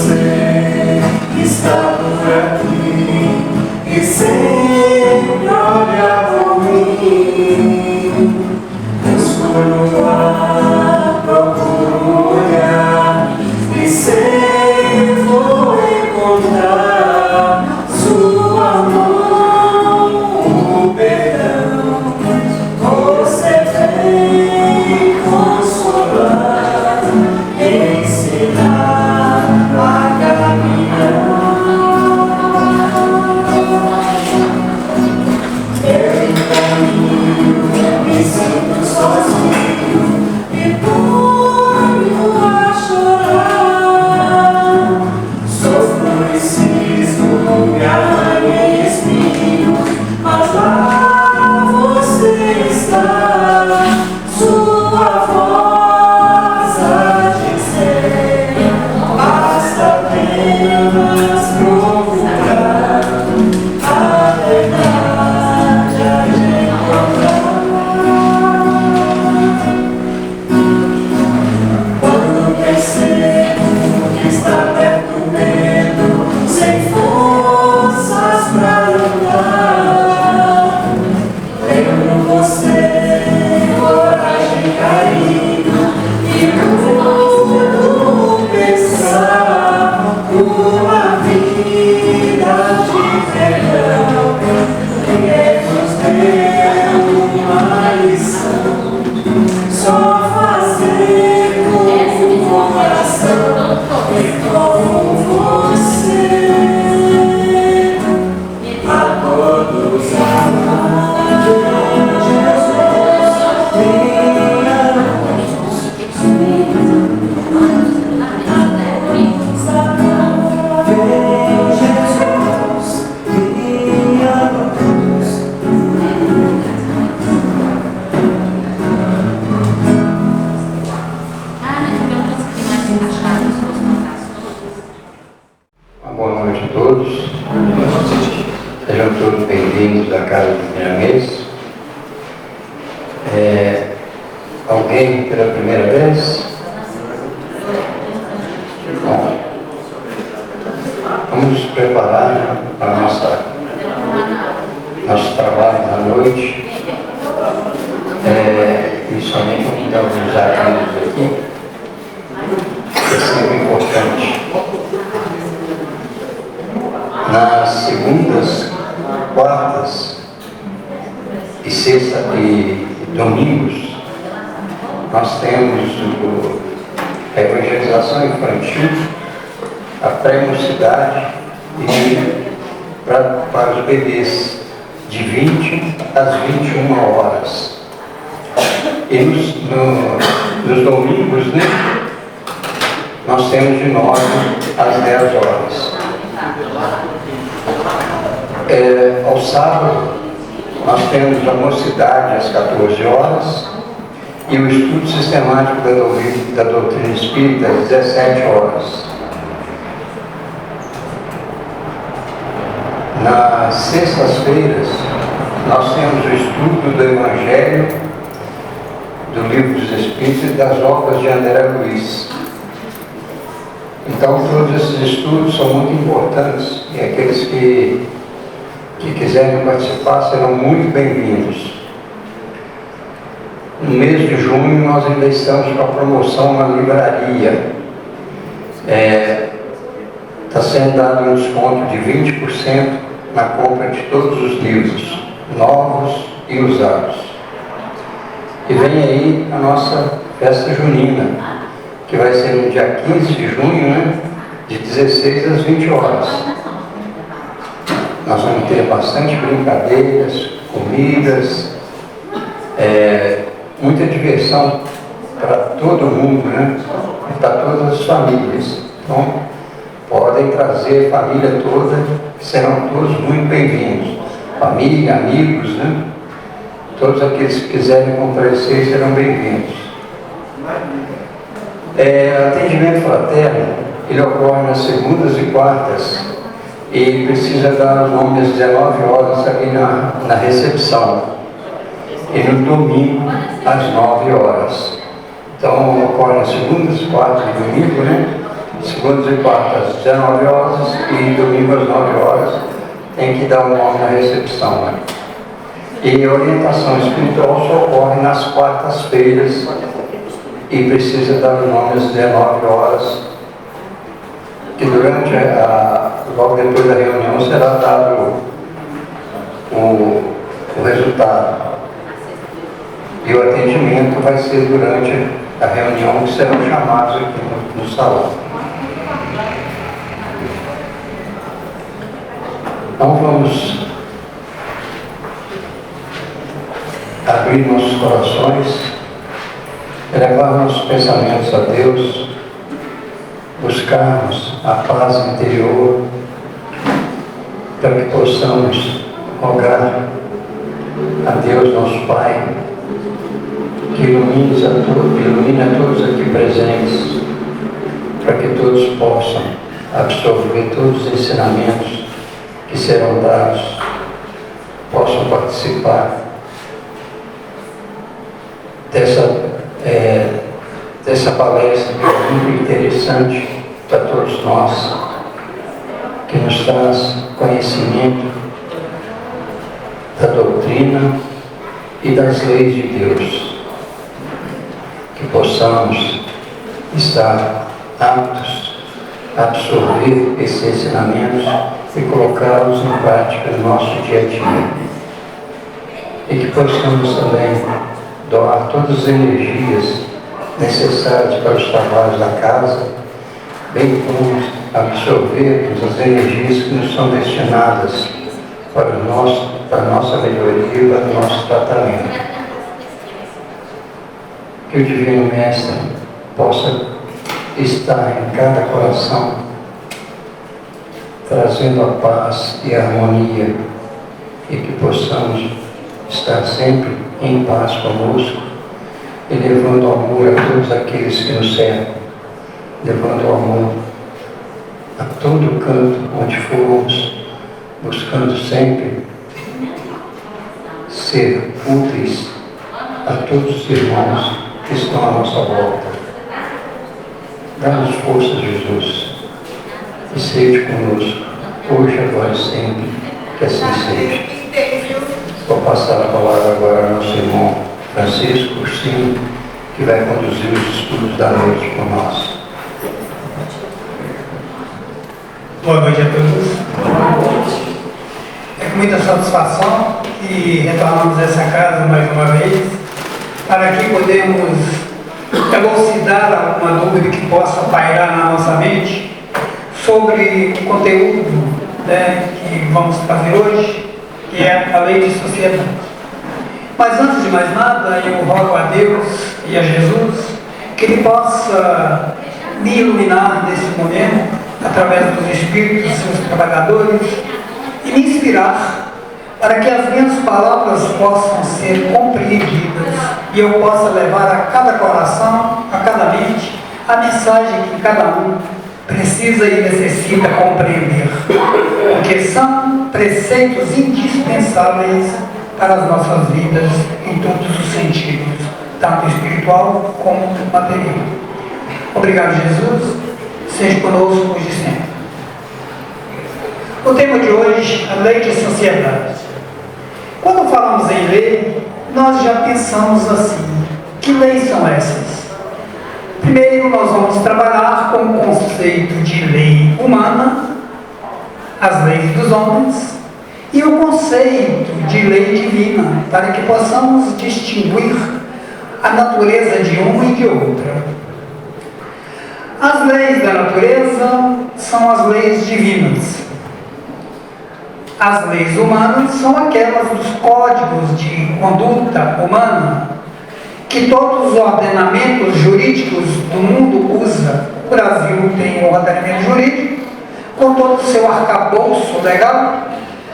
você está por aqui e sempre olha por mim. Busco no mar, procuro olhar e sempre vou encontrar sua mão, o perdão. Você vem consolar, ensinar a caminhar. Eu caminho, me sinto sozinho e ponho a chorar. Sofro e cismo, me arranho e espinho, mas lá você está, sua voz a dizer, basta apenas procurar a verdade a encontrar. Quando percebo que está perto o medo, sem forças pra lutar, lembro você, coragem, carinho e mundo pensar uma vida de perdão. Deus deu uma lição, só fazer com o coração e com você a todos amar. Boa noite a todos. Sejam todos bem-vindos à Casa do Miramês. Alguém pela primeira vez? Bom, vamos nos preparar para nosso trabalho na noite. Principalmente convidar os amigos aqui, que é sempre importante. Nas segundas, quartas e sexta e domingos, nós temos a evangelização infantil, a pré-mocidade e para os bebês de 20 às 21 horas. E nos domingos, né, nós temos de 9 às 10 horas. Ao sábado, nós temos a mocidade às 14 horas e o estudo sistemático da doutrina espírita às 17 horas. Nas sextas-feiras, nós temos o estudo do Evangelho, do Livro dos Espíritos e das obras de André Luiz. Então, todos esses estudos são muito importantes e aqueles que quiserem participar serão muito bem-vindos. No mês de junho, nós ainda estamos com a promoção na livraria. Está sendo dado um desconto de 20% na compra de todos os livros, novos e usados. E vem aí a nossa festa junina, que vai ser no dia 15 de junho, né, de 16 às 20 horas. Nós vamos ter bastante brincadeiras, comidas, muita diversão para todo mundo, né, para todas as famílias. Então, podem trazer a família toda, que serão todos muito bem-vindos. Família, amigos, né? Todos aqueles que quiserem comparecer serão bem-vindos. Atendimento fraterno, ele ocorre nas segundas e quartas e precisa dar o nome às 19 horas aqui na recepção e no domingo às 9 horas. Então ocorre nas segundas, quartas e domingo, né? segundas e quartas às 19 horas e domingo às 9 horas, tem que dar o nome na recepção. Né? E a orientação espiritual só ocorre nas quartas-feiras e precisa dar o nome às 19 horas, que durante logo depois da reunião será dado o resultado. E o atendimento vai ser durante a reunião, que serão chamados aqui no salão. Então vamos abrir nossos corações, elevar nossos pensamentos a Deus, buscarmos a paz interior, para que possamos rogar a Deus, nosso Pai, que ilumine a todos aqui presentes, para que todos possam absorver todos os ensinamentos que serão dados, possam participar dessa palestra que é muito interessante para todos nós, que nos traz conhecimento da doutrina e das leis de Deus, que possamos estar aptos a absorver esses ensinamentos e colocá-los em prática no nosso dia a dia, e que possamos também doar todas as energias necessárias para os trabalhos da casa, bem como absorvermos as energias que nos são destinadas para a nossa melhoria e para o nosso tratamento. Que o Divino Mestre possa estar em cada coração, trazendo a paz e a harmonia, e que possamos estar sempre em paz conosco e levando amor a todos aqueles que nos cercam, levando amor a todo canto onde formos, buscando sempre ser úteis a todos os irmãos que estão à nossa volta. Dá-nos força, Jesus, e seja conosco, hoje, agora e sempre, que assim seja. Vou passar a palavra agora ao nosso irmão Francisco Ursino, que vai conduzir os estudos da noite com nós. Boa noite a todos. É com muita satisfação que retornamos a essa casa mais uma vez, para que podemos elucidar alguma dúvida que possa pairar na nossa mente sobre o conteúdo, que vamos fazer hoje, que é a lei de sociedade. Mas antes de mais nada, eu rogo a Deus e a Jesus que Ele possa me iluminar nesse momento, através dos Espíritos, seus trabalhadores, e me inspirar para que as minhas palavras possam ser compreendidas e eu possa levar a cada coração, a cada mente, a mensagem que cada um precisa e necessita compreender, porque são preceitos indispensáveis para as nossas vidas em todos os sentidos, tanto espiritual como material. Obrigado, Jesus. Seja conosco hoje e sempre. O tema de hoje, a lei de sociedade. Quando falamos em lei, nós já pensamos assim: que leis são essas? Primeiro, nós vamos trabalhar com o conceito de lei humana, as leis dos homens, e o conceito de lei divina, para que possamos distinguir a natureza de uma e de outra. As leis da natureza são as leis divinas. As leis humanas são aquelas dos códigos de conduta humana que todos os ordenamentos jurídicos do mundo usa. O Brasil tem um ordenamento jurídico com todo o seu arcabouço legal,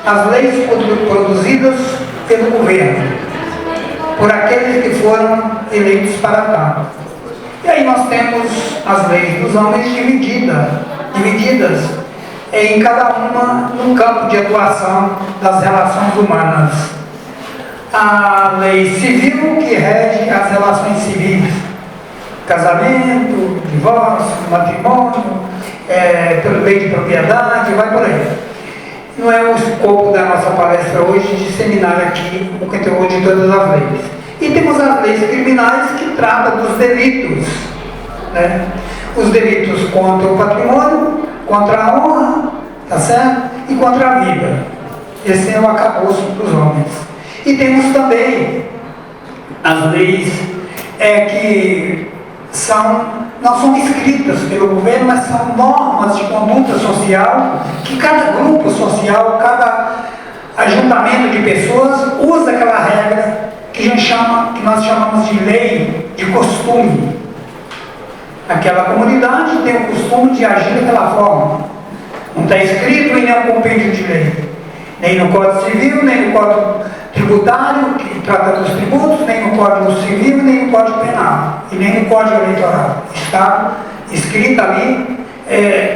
as leis produzidas pelo governo, por aqueles que foram eleitos para tal. E aí nós temos as leis dos homens divididas em cada uma no campo de atuação das relações humanas. A lei civil, que rege as relações civis, casamento, divórcio, do matrimônio, pelo lei de propriedade, vai por aí. Não é o escopo da nossa palestra hoje disseminar aqui o conteúdo de todas as leis. E temos as leis criminais que tratam dos delitos, né? Os delitos contra o patrimônio, contra a honra, tá certo? E contra a vida. Esse é o arcabouço dos homens. E temos também as leis que não são escritas pelo governo, mas são normas de conduta social que cada grupo social, cada ajuntamento de pessoas usa aquela regra que nós chamamos de lei de costume. Aquela comunidade tem o costume de agir daquela forma. Não está escrito em nenhum compêndio de lei. Nem no Código Civil, nem no Código Tributário, que trata dos tributos, nem no Código Civil, nem no Código Penal, e nem no Código Eleitoral. Está escrita ali,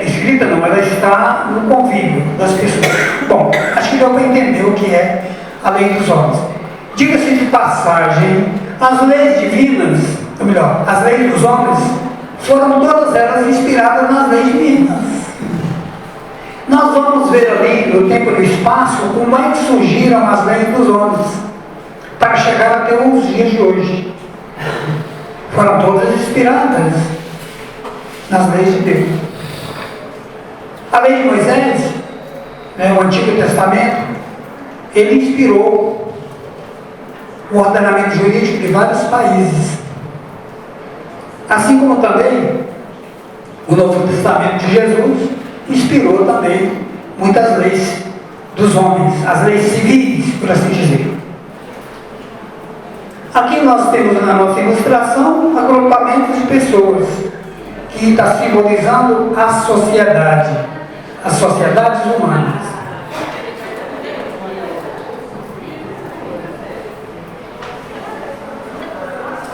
escrita não, ela está no convívio das pessoas. Bom, acho que deu para entender o que é a lei dos homens. Diga-se de passagem, as leis divinas, ou melhor, as leis dos homens, foram todas elas inspiradas nas leis divinas. Nós vamos ver ali, no tempo e no espaço, como é que surgiram as leis dos homens, para chegar até os dias de hoje. Foram todas inspiradas nas leis de Deus. A lei de Moisés, o Antigo Testamento, ele inspirou o ordenamento jurídico de vários países. Assim como também o Novo Testamento de Jesus inspirou também muitas leis dos homens, as leis civis, por assim dizer. Aqui nós temos na nossa ilustração agrupamentos de pessoas, que está simbolizando a sociedade, as sociedades humanas.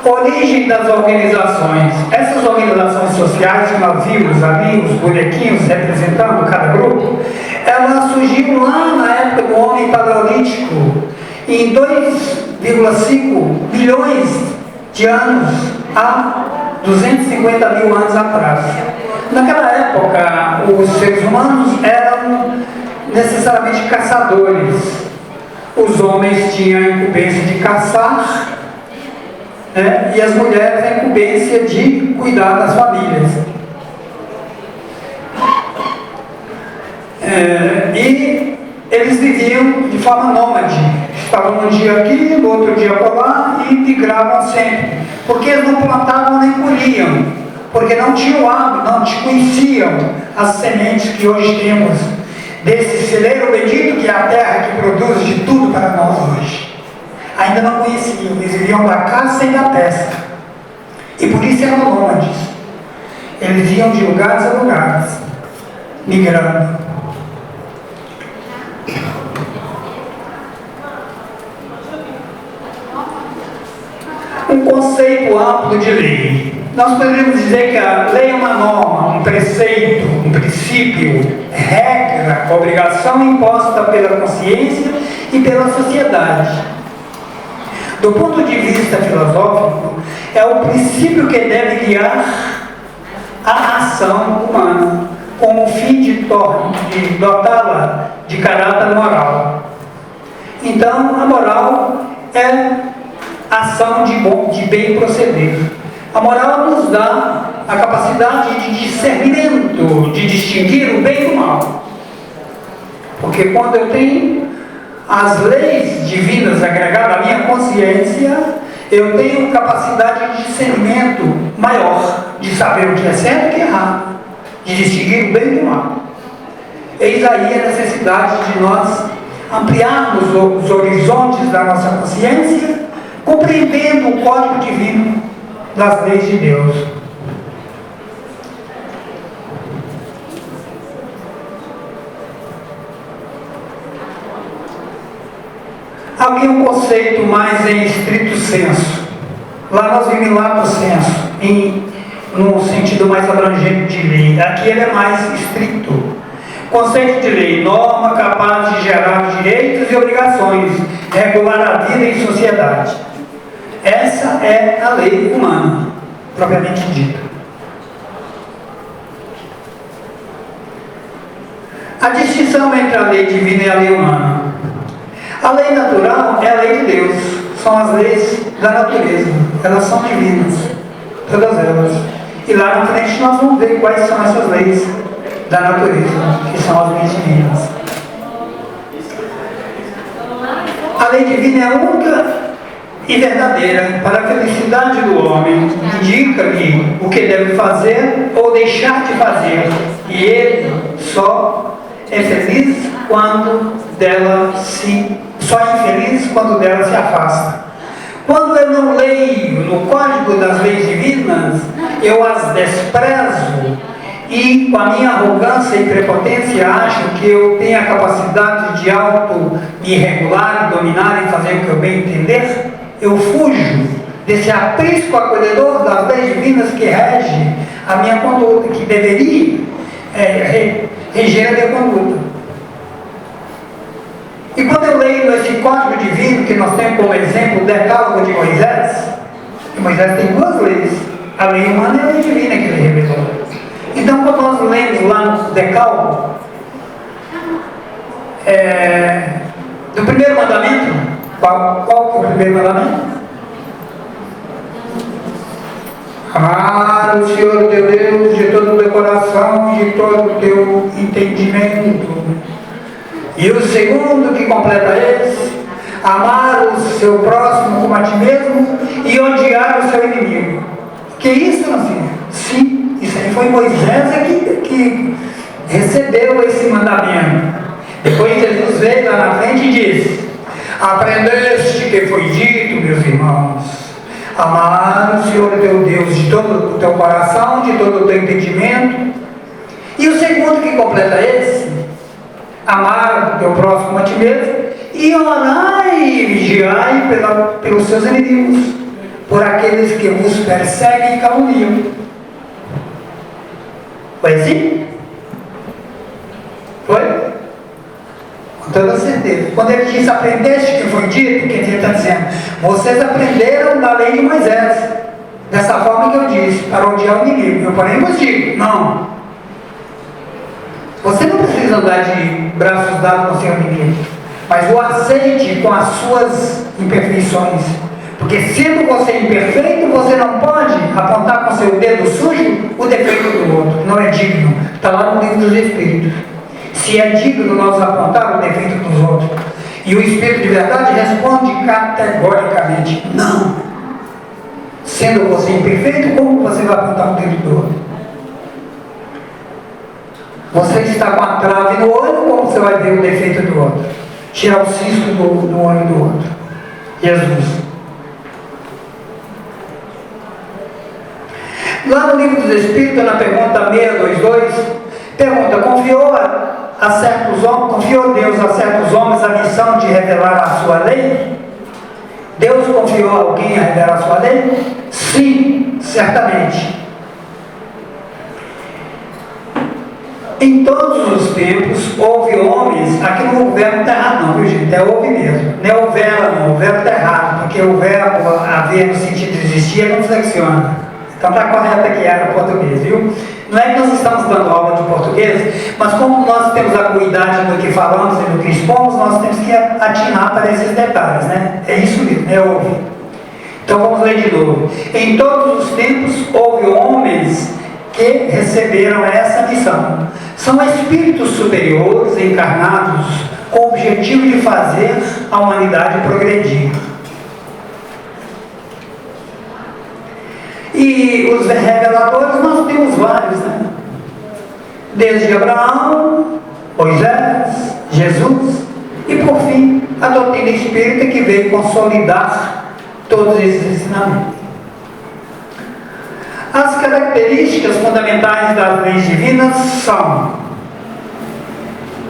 Origem das organizações. Essas organizações sociais que nós vimos ali, os bonequinhos representando cada grupo, elas surgiram lá na época do homem paleolítico, em 2,5 milhões de anos, há 250 mil anos atrás. Naquela época, os seres humanos eram necessariamente caçadores. Os homens tinham a incumbência de caçar, e as mulheres a incumbência de cuidar das famílias. E eles viviam de forma nômade. Estavam um dia aqui, no outro dia por lá, e migravam sempre. Porque eles não plantavam nem colhiam, porque não tinham hábito, não conheciam as sementes que hoje temos, desse celeiro bendito que é a terra que produz de tudo para nós hoje. Ainda não conheciam, eles viviam da caça e da pesca, e por isso eram nômades. Eles iam de lugares a lugares, migrando. Um conceito amplo de lei. Nós poderíamos dizer que a lei é uma norma, um preceito, um princípio, regra, obrigação imposta pela consciência e pela sociedade. Do ponto de vista filosófico, é o princípio que deve guiar a ação humana, com o fim de dotá-la de caráter moral. Então, a moral é ação de bem proceder. A moral nos dá a capacidade de discernimento, de distinguir o bem do mal. Porque quando eu tenho as leis divinas agregadas à minha consciência, eu tenho capacidade de discernimento maior, de saber o que é certo e o que é errado, de distinguir o bem do mal. Eis aí a necessidade de nós ampliarmos os horizontes da nossa consciência, compreendendo o código divino das leis de Deus. Havia um conceito mais em estrito senso. Lá nós vimos lato senso, num sentido mais abrangente de lei. Aqui ele é mais estrito. Conceito de lei: norma capaz de gerar direitos e obrigações, regular a vida em sociedade. Essa é a lei humana, propriamente dita. A distinção entre a lei divina e a lei humana. A lei natural é a lei de Deus, são as leis da natureza, elas são divinas, todas elas. E lá na frente nós vamos ver quais são essas leis da natureza, que são as leis divinas. A lei divina é a única e verdadeira para a felicidade do homem, indica-lhe o que deve fazer ou deixar de fazer, e ele só é feliz quando só é infeliz quando dela se afasta. Quando eu não leio no código das leis divinas, eu as desprezo e com a minha arrogância e prepotência acho que eu tenho a capacidade de me regular, dominar e fazer o que eu bem entender. Eu fujo desse aprisco acolhedor das leis divinas que rege a minha conduta, que deveria reger a minha conduta. E quando eu leio esse código divino, que nós temos como exemplo o decálogo de Moisés, e Moisés tem duas leis, a lei humana e a lei divina que ele revelou. Então, quando nós lemos lá no decálogo, do primeiro mandamento, qual que é o primeiro mandamento? Amar o Senhor teu Deus de todo o teu coração e de todo o teu entendimento. E o segundo que completa esse, amar o seu próximo como a ti mesmo e odiar o seu inimigo. Que isso, meu filho? Sim, isso aí foi Moisés que recebeu esse mandamento. Depois Jesus veio lá na frente e disse: aprendeste que foi dito, meus irmãos, amar o Senhor teu Deus de todo o teu coração, de todo o teu entendimento. E o segundo que completa esse, amar o teu próximo a ti mesmo, e orai e vigiai pelos seus inimigos, por aqueles que vos perseguem e caluniam. Foi assim? Foi? Com toda certeza. Quando ele diz aprendeste que foi dito, quer dizer, ele está dizendo, vocês aprenderam da lei de Moisés, dessa forma que eu disse, para odiar o inimigo. Eu porém vos digo, não. Você não precisa andar de braços dados com o seu inimigo, mas o aceite com as suas imperfeições. Porque sendo você imperfeito, você não pode apontar com seu dedo sujo o defeito do outro. Não é digno. Está lá no livro dos Espíritos. Se é digno nós apontar o defeito dos outros. E o Espírito de verdade responde categoricamente: não. Sendo você imperfeito, como você vai apontar o dedo do outro? Você está com a trave no olho, como você vai ver o defeito do outro? Tirar o cisco do olho do outro. Jesus. Lá no livro dos Espíritos, na pergunta 622, pergunta: confiou Deus a certos homens a missão de revelar a sua lei? Deus confiou a alguém a revelar a sua lei? Sim, certamente. Em todos os tempos houve homens, aqui no verbo está errado não, viu gente? Houve mesmo. Não é houvera não, o verbo está errado, porque o verbo haver no sentido de existir não flexiona. Então está correto aqui no português, viu? Não é que nós estamos dando aula de português, mas como nós temos a cuidado do que falamos e do que expomos, nós temos que atinar para esses detalhes, né? É isso mesmo, é houve. Então vamos ler de novo. Em todos os tempos houve homens que receberam essa missão. São espíritos superiores encarnados com o objetivo de fazer a humanidade progredir. E os reveladores nós temos vários, né? Desde Abraão, Moisés, Jesus e por fim a doutrina espírita que veio consolidar todos esses ensinamentos. As características fundamentais das leis divinas são: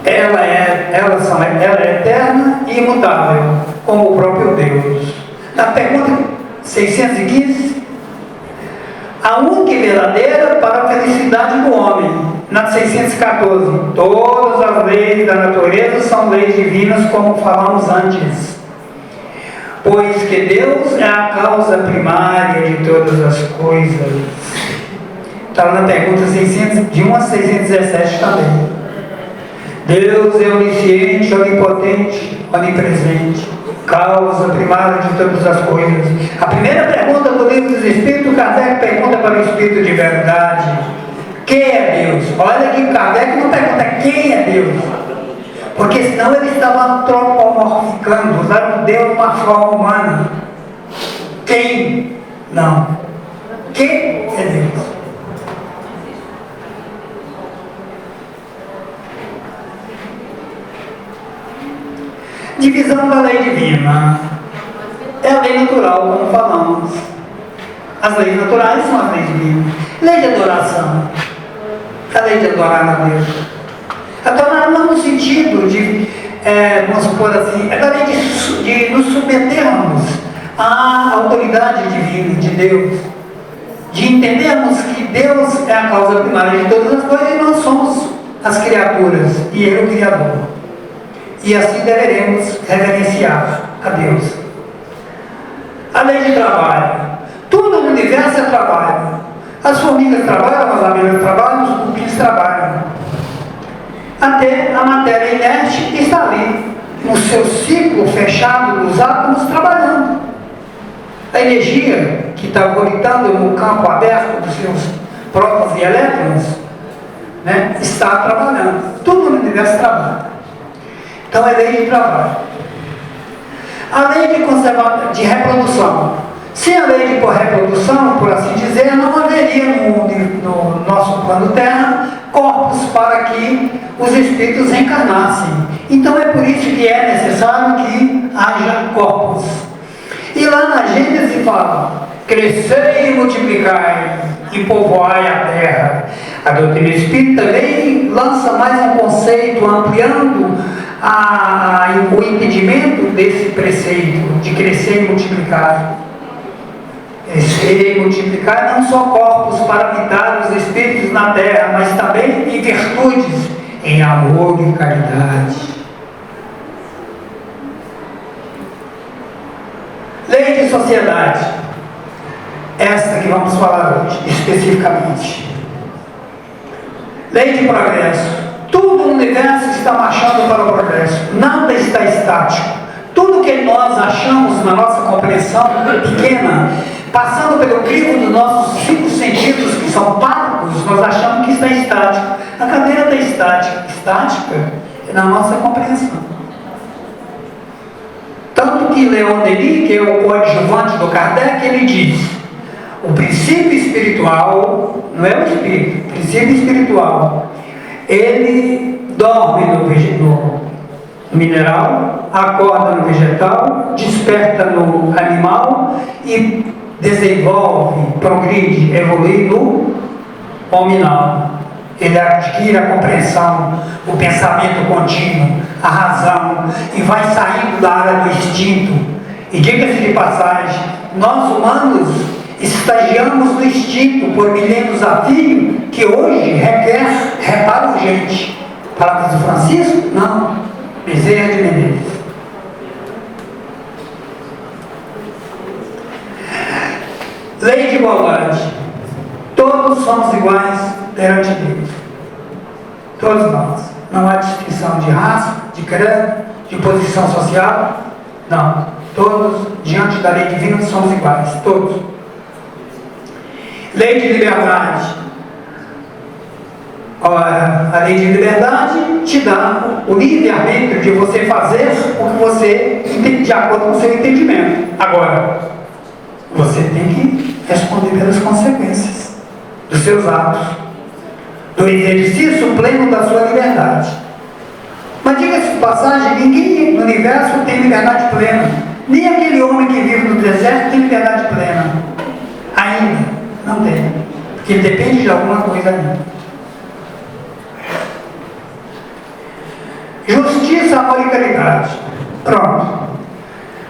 ela é eterna e imutável, como o próprio Deus. Na pergunta 615, a única e verdadeira para a felicidade do homem. Na 614, todas as leis da natureza são leis divinas, como falamos antes. Pois que Deus é a causa primária de todas as coisas. Está lá na pergunta 1 a 617 também. Deus é onisciente, onipotente, onipresente, causa primária de todas as coisas. A primeira pergunta do livro dos Espíritos, Kardec pergunta para o Espírito de verdade: quem é Deus? Olha que Kardec não pergunta quem é Deus, porque senão ele estava antropomorficando, usando Deus uma forma humana. Quem? Não. Quem é Deus? Divisão da lei divina. É a lei natural, como falamos. As leis naturais são as leis divinas. Lei de adoração. A lei de adorar a Deus. Adorar não no sentido de, vamos supor assim, é da lei de nos submetermos à autoridade divina de Deus. De entendermos que Deus é a causa primária de todas as coisas e nós somos as criaturas e Ele o Criador. E assim deveremos reverenciar a Deus. A lei de trabalho. Tudo no universo é trabalho. As formigas trabalham, as abelhas trabalham, os cupins trabalham. Até a matéria inerte está ali, no seu ciclo fechado dos átomos, trabalhando. A energia que está orbitando no campo aberto dos seus prótons e elétrons, né, está trabalhando. Tudo no universo trabalha. Então é lei de trabalho. A lei de reprodução. Sem a lei de reprodução, por assim dizer, não haveria no nosso plano Terra corpos para que os espíritos reencarnassem. Então é por isso que é necessário que haja corpos. E lá na Gênesis fala: crescei e multiplicai e povoai a terra. A doutrina espírita também lança mais um conceito, ampliando o entendimento desse preceito de crescer e multiplicar. Crescer e multiplicar não só corpos para habitar os espíritos na terra, mas também em virtudes, em amor e caridade. Lei de sociedade. Esta que vamos falar hoje, especificamente. Lei de progresso. Tudo no universo está marchando para o progresso. Nada está estático. Tudo que nós achamos na nossa compreensão pequena, passando pelo crivo dos nossos 5 sentidos, que são páricos, nós achamos que está estático. A cadeira está estática. Estática é na nossa compreensão. Tanto que Leon Denis, que é o coadjuvante do Kardec, ele diz: o princípio espiritual, não é o espírito, o princípio espiritual, ele dorme no mineral, acorda no vegetal, desperta no animal e desenvolve, progride, evolui no hominal. Ele adquire a compreensão, o pensamento contínuo, a razão, e vai saindo da área do instinto. E diga-se de passagem, nós humanos estagiamos no instinto por milênios a fio, que hoje requer reparo urgente. Palavras do Francisco? Não. Bezerra de Menezes. Lei de igualdade. Todos somos iguais perante Deus. Todos nós. Não há distinção de raça, de credo, de posição social. Não. Todos, diante da lei divina, somos iguais. Todos. Lei de liberdade. Ora, a lei de liberdade te dá o livre-arbítrio de você fazer o que você entende, de acordo com o seu entendimento. Agora, você tem que responder pelas consequências dos seus atos, do exercício pleno da sua liberdade. Mas diga-se de passagem, ninguém no universo tem liberdade plena. Nem aquele homem que vive no deserto tem liberdade plena. Ainda não tem. Porque ele depende de alguma coisa ainda. Justiça, amor e caridade. Pronto.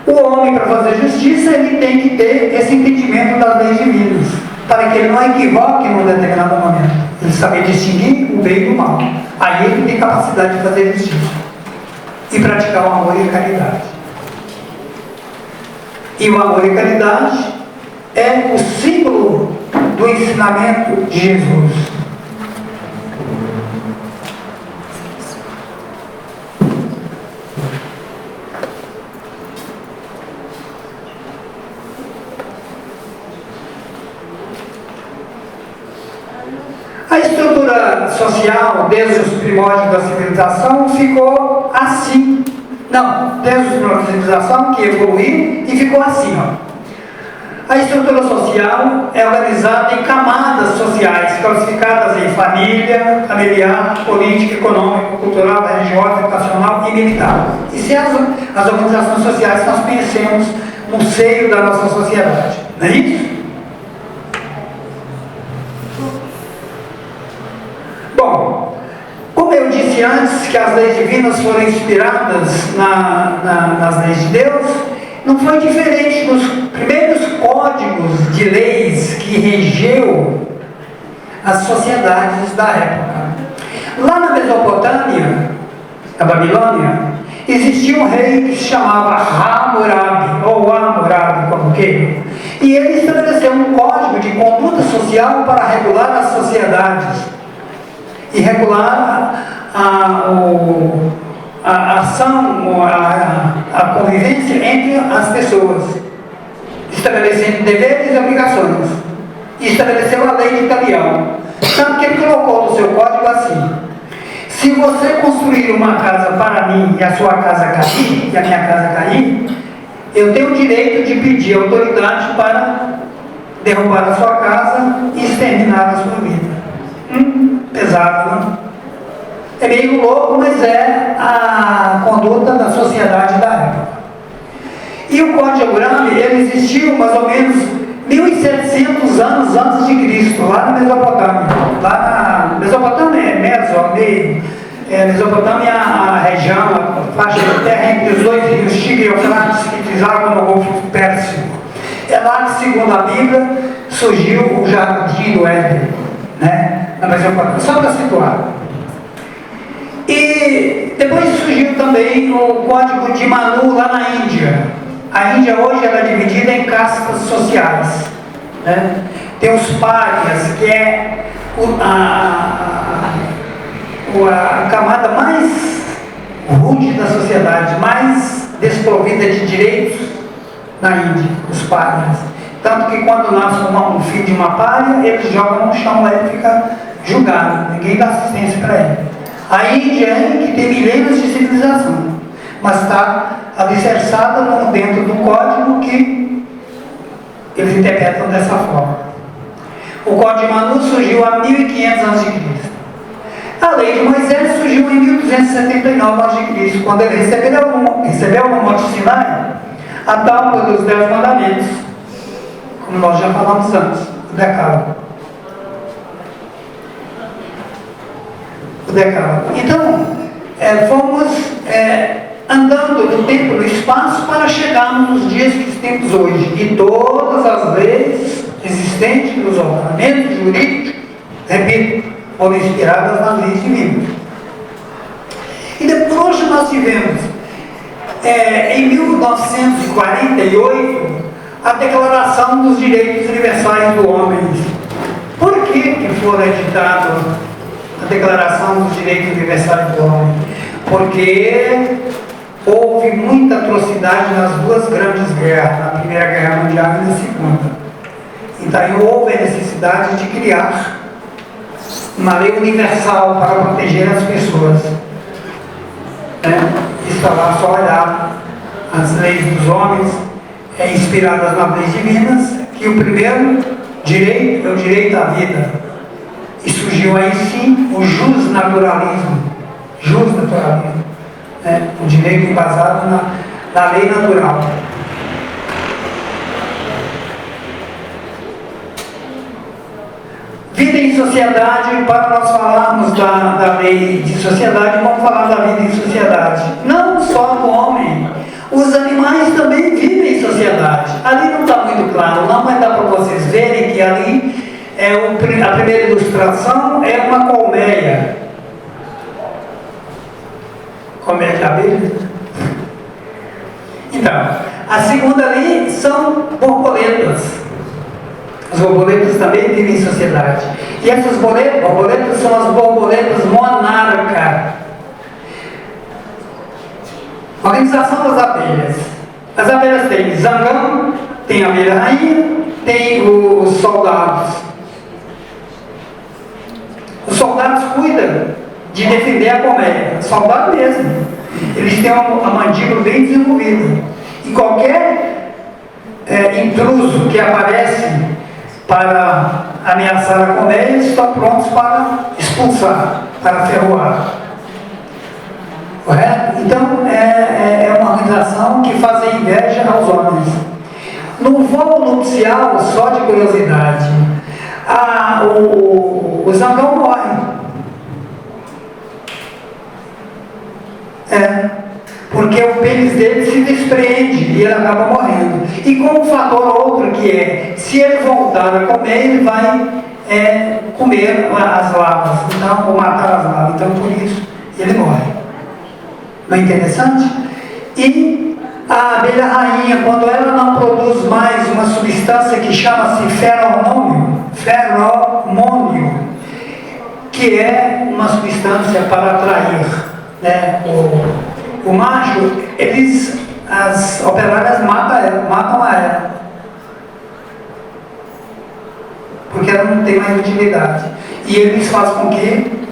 O homem, para fazer justiça, ele tem que ter esse entendimento das leis divinas, para que ele não equivoque num determinado momento. Ele saber distinguir o bem do mal. Aí ele tem capacidade de fazer justiça e praticar o amor e a caridade. E o amor e a caridade é o símbolo do ensinamento de Jesus. estrutura social, desde os primórdios da civilização, ficou assim. Não, desde os primórdios da civilização, que evoluiu e ficou assim, ó. A estrutura social é organizada em camadas sociais, classificadas em família, familiar, política, econômica, cultural, religiosa, educacional e militar. E se as organizações sociais que nós conhecemos no seio da nossa sociedade, não é isso? Bom, como eu disse antes que as leis divinas foram inspiradas nas leis de Deus, não foi diferente nos primeiros códigos de leis que regeu as sociedades da época. Lá na Mesopotâmia, na Babilônia, existia um rei que se chamava Hammurabi, ou Hammurabi, como queiram, e ele estabeleceu um código de conduta social para regular as sociedades e regular a ação, a convivência entre as pessoas, estabelecendo deveres e obrigações, e estabeleceu a lei de Talião. Tanto que ele colocou no seu código assim: se você construir uma casa para mim e a sua casa cair, e a minha casa cair, eu tenho o direito de pedir autoridade para derrubar a sua casa e exterminar a sua vida. Pesado, não? É meio louco, mas é a conduta da sociedade da época. E o Código de Hammurabi, ele existiu mais ou menos 1.700 anos antes de Cristo, lá na Mesopotâmia. Lá na Mesopotâmia Mesopotâmia é a região, a faixa de terra entre os dois rios, Tigre e Eufrates, que desaguam no Golfo Pérsico. É lá que, segundo a Bíblia, surgiu o Jardim do Éden, né? Na Mesopotâmia, só para situar. E depois surgiu também o Código de Manu lá na Índia. A Índia hoje ela é dividida em castas sociais, né? Tem os párias, que é a camada mais rude da sociedade, mais desprovida de direitos na Índia, os párias. Tanto que quando nasce um filho de uma pária, eles jogam no chão lá e ele fica julgado, ninguém dá assistência para ele. A Índia é que tem milênios de civilização, mas está alicerçada dentro do código que eles interpretam dessa forma. O Código de Manu surgiu há 1500 a.C. A lei de Moisés surgiu em 1279 a.C., quando ele recebeu no Monte Sinai a tábua dos 10 mandamentos, como nós já falamos antes, o Decálogo. Então, fomos andando no tempo e no espaço para chegarmos nos dias que temos hoje. E todas as leis existentes nos ordenamentos jurídicos, repito, foram inspiradas nas leis divinas. E depois nós tivemos, em 1948, a Declaração dos Direitos Universais do Homem. Por que foi editada a Declaração dos Direitos Universais do Homem? Porque houve muita atrocidade nas duas grandes guerras, na Primeira Guerra Mundial e na Segunda. Então houve a necessidade de criar uma lei universal para proteger as pessoas. Está lá só olhar as leis dos homens, inspiradas nas leis divinas, que o primeiro direito é o direito à vida. E surgiu aí sim o justnaturalismo, o direito embasado na lei natural. Vida em sociedade, para nós falarmos da lei de sociedade, vamos falar da vida em sociedade. Não só do homem, os animais também vivem em sociedade. Ali não está muito claro, não, mas dá para vocês verem que ali a primeira ilustração é uma colmeia. Colmeia de abelha. Então, a segunda ali são borboletas. As borboletas também vivem em sociedade. E essas borboletas são as borboletas monarca. Organização das abelhas. As abelhas têm zangão, tem a abelha rainha, tem os soldados. Os soldados soldados cuidam de defender a colmeia. Soldado mesmo. Eles têm a mandíbula bem desenvolvida. E qualquer intruso que aparece para ameaçar a colmeia, eles estão prontos para expulsar, para ferroar. Correto? Então, é uma organização que faz inveja aos homens. No voo nupcial, só de curiosidade, o zangão morre. Porque o pênis dele se despreende e ele acaba morrendo. E com um fator outro que é, se ele voltar a comer, ele vai comer as larvas, então, ou matar as larvas. Então, por isso, ele morre. Não é interessante? E a abelha rainha, quando ela não produz mais uma substância que chama-se feromônio, que é uma substância para atrair, né, o macho, as operárias matam ela, porque ela não tem mais utilidade. E eles fazem com que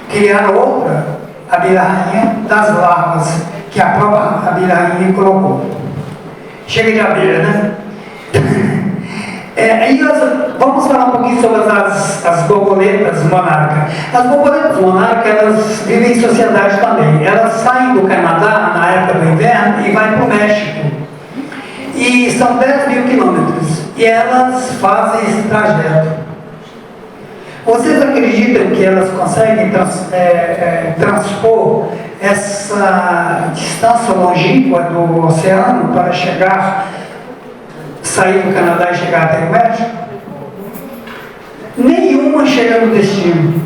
criar outra abelha rainha das larvas que a própria abelha rainha colocou. Chega de abelha, né? Vamos falar um pouquinho sobre as borboletas monarcas. As borboletas monarcas, elas vivem em sociedade também. Elas saem do Canadá na época do inverno e vão para o México. E são 10 mil quilômetros. E elas fazem esse trajeto. Vocês acreditam que elas conseguem transpor essa distância longínqua do oceano para sair do Canadá e chegar até o México? Nenhuma chega no destino.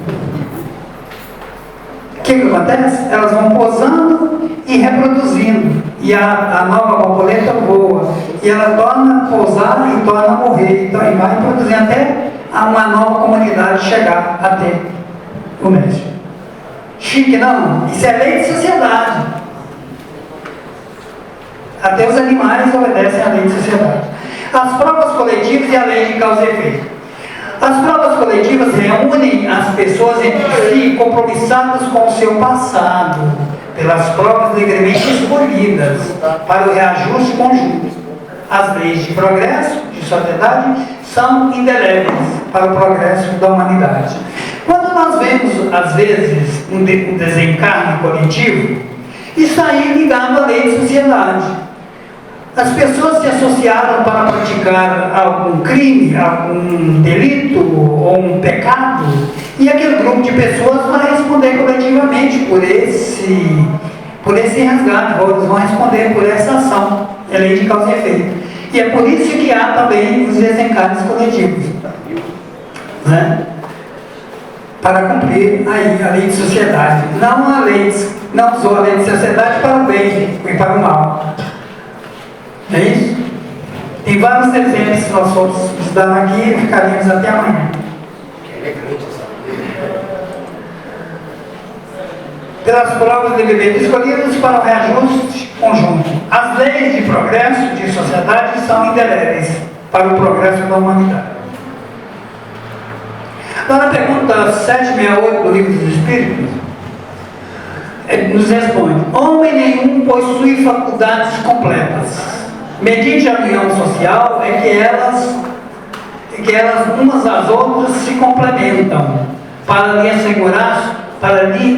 O que acontece? Elas vão pousando e reproduzindo. E a nova borboleta voa. E ela torna a pousar e torna a morrer. Então, e vai reproduzindo até uma nova comunidade chegar até o México. Chique, não? Isso é lei de sociedade. Até os animais obedecem à lei de sociedade. As provas coletivas e a lei de causa e efeito. As provas coletivas reúnem as pessoas entre si compromissadas com o seu passado, pelas provas livremente escolhidas para o reajuste conjunto. As leis de progresso, de sociedade, são indeléveis para o progresso da humanidade. Quando nós vemos, às vezes, um desencarne coletivo, isso aí ligado à lei de sociedade. As pessoas se associaram para praticar algum crime, algum delito ou um pecado, e aquele grupo de pessoas vai responder coletivamente por esse resgate, eles vão responder por essa ação, é lei de causa e efeito. E é por isso que há também os desencarnes coletivos, né? Para cumprir aí a lei de sociedade, não usou a lei de sociedade para o bem e para o mal. É isso? Tem vários exemplos que nós fomos estudar aqui e ficaríamos até amanhã. Pelas provas devidamente escolhidas para o reajuste conjunto. As leis de progresso de sociedade são indeléveis para o progresso da humanidade. Então, na pergunta 768 do Livro dos Espíritos, nos responde: homem nenhum possui faculdades completas. Mediante a união social é que elas umas às outras se complementam para lhe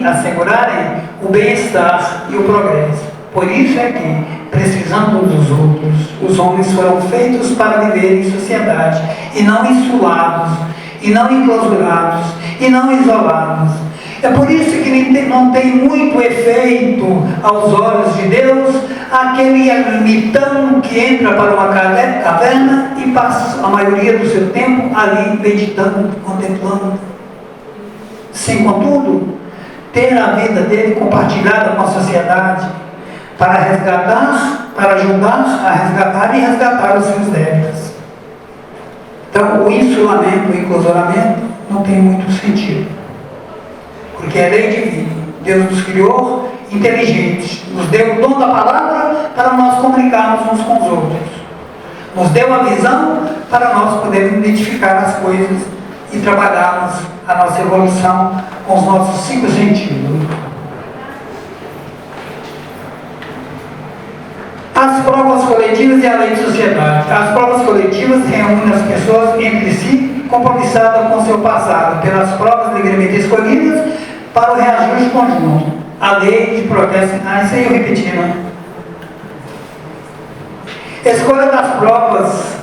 assegurarem o bem-estar e o progresso. Por isso é que, precisando uns dos outros, os homens foram feitos para viver em sociedade, e não insulados, e não enclausurados, e não isolados. É por isso que não tem muito efeito aos olhos de Deus aquele ermitão que entra para uma caverna e passa a maioria do seu tempo ali meditando, contemplando, sem contudo ter a vida dele compartilhada com a sociedade para resgatar, para ajudar a resgatar e resgatar os seus débitos. Então o insulamento, o enclausuramento não tem muito sentido. Porque é lei divina. Deus nos criou inteligentes, nos deu o dom da palavra para nós comunicarmos uns com os outros, nos deu a visão para nós podermos identificar as coisas e trabalharmos a nossa evolução com os nossos 5 sentidos. As provas coletivas e a lei de sociedade. As provas coletivas reúnem as pessoas entre si, compromissadas com o seu passado, pelas provas legalmente escolhidas para o reajuste conjunto. A lei de progresso. Isso aí eu repeti, né? Escolha das provas.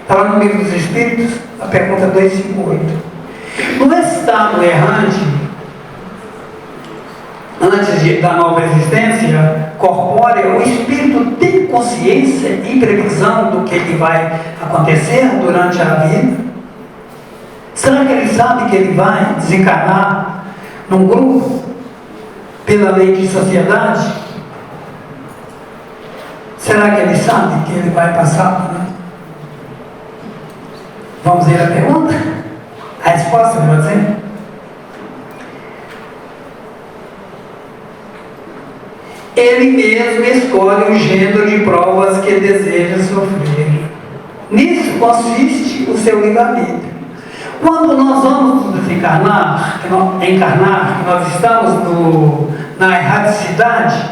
Está lá no Livro dos Espíritos, a pergunta 258. No estado errante, antes da nova existência corpórea, o espírito tem consciência e previsão do que ele vai acontecer durante a vida? Será que ele sabe que ele vai desencarnar num grupo pela lei de sociedade? Será que ele sabe que ele vai passar? Né? Vamos ver a pergunta? A resposta, vou dizer. Ele mesmo escolhe o gênero de provas que deseja sofrer. Nisso consiste o seu livre-arbítrio. Quando nós vamos desencarnar, nós estamos na erradicidade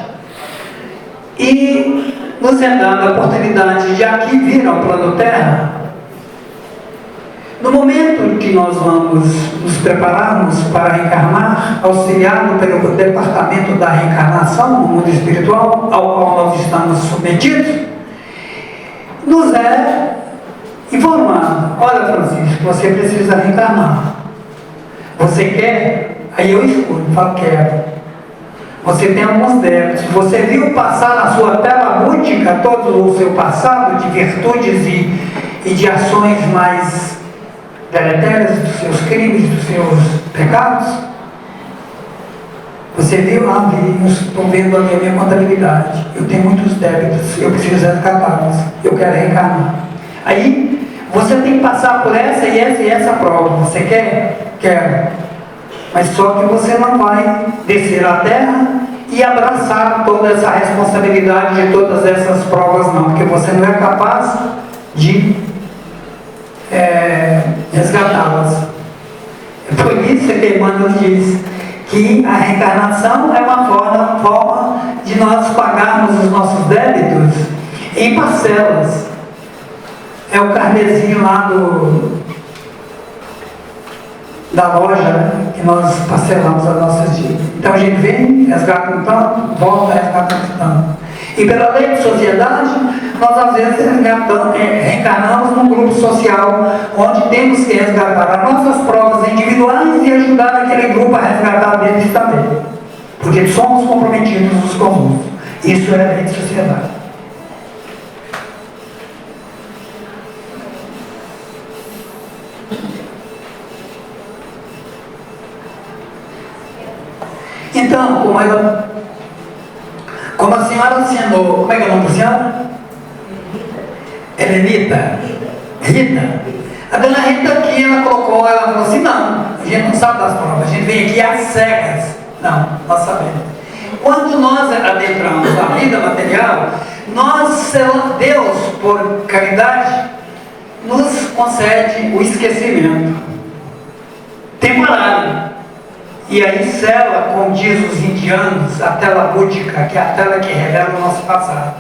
e nos é dada a oportunidade de aqui vir ao plano Terra. No momento que nós vamos nos prepararmos para reencarnar, auxiliado pelo departamento da reencarnação no mundo espiritual, ao qual nós estamos submetidos, nos é informado: olha, Francisco, você precisa reencarnar. Você quer? Aí eu escolho, falo, quero. Você tem alguns débitos. Você viu passar na sua tela búdica todo o seu passado de virtudes e de ações mais deletérias, dos seus crimes, dos seus pecados? Você viu? Ah, vi, eu estou vendo ali a minha contabilidade. Eu tenho muitos débitos, eu preciso resgatá-los. Eu quero reencarnar. Aí, você tem que passar por essa e essa prova. Você quer? Quero. Mas só que você não vai descer à Terra e abraçar toda essa responsabilidade de todas essas provas, não. Porque você não é capaz de resgatá-las. Por isso que Emmanuel diz que a reencarnação é uma forma de nós pagarmos os nossos débitos em parcelas. É o carnezinho lá da loja, né, que nós parcelamos as nossas dívidas. Então a gente vem, resgata um tanto, volta, resgata um tanto. E pela lei de sociedade, nós às vezes reencarnamos num grupo social onde temos que resgatar as nossas provas individuais e ajudar aquele grupo a resgatar deles também. Porque somos comprometidos uns com os outros. Isso é a lei de sociedade. Então, como a senhora ensinou, como é que é o nome da senhora? Helenita? Rita? A dona Rita aqui, ela falou assim: não, a gente não sabe das provas, a gente vem aqui às cegas. Não, nós sabemos. Quando nós adentramos a vida material, Deus, por caridade, nos concede o esquecimento temporário. E aí sela, como diz os indianos, a tela búdica, que é a tela que revela o nosso passado.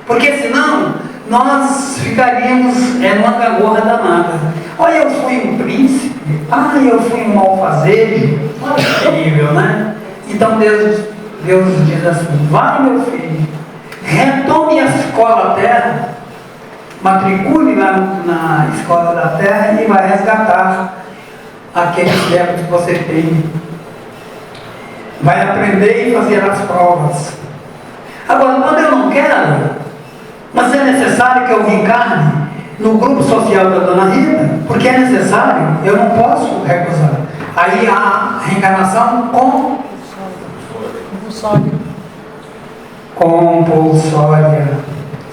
Porque senão, nós ficaríamos numa gangorra danada. Olha, eu fui um príncipe, eu fui um malfazejo. Olha que terrível, né? Então Deus diz assim: vai, meu filho, retome a escola terra, matricule lá na escola da terra e vai resgatar aqueles débitos que você tem. Vai aprender e fazer as provas. Agora, quando eu não quero, mas é necessário que eu reencarne no grupo social da dona Rita, porque é necessário, eu não posso recusar. Aí há a reencarnação compulsória,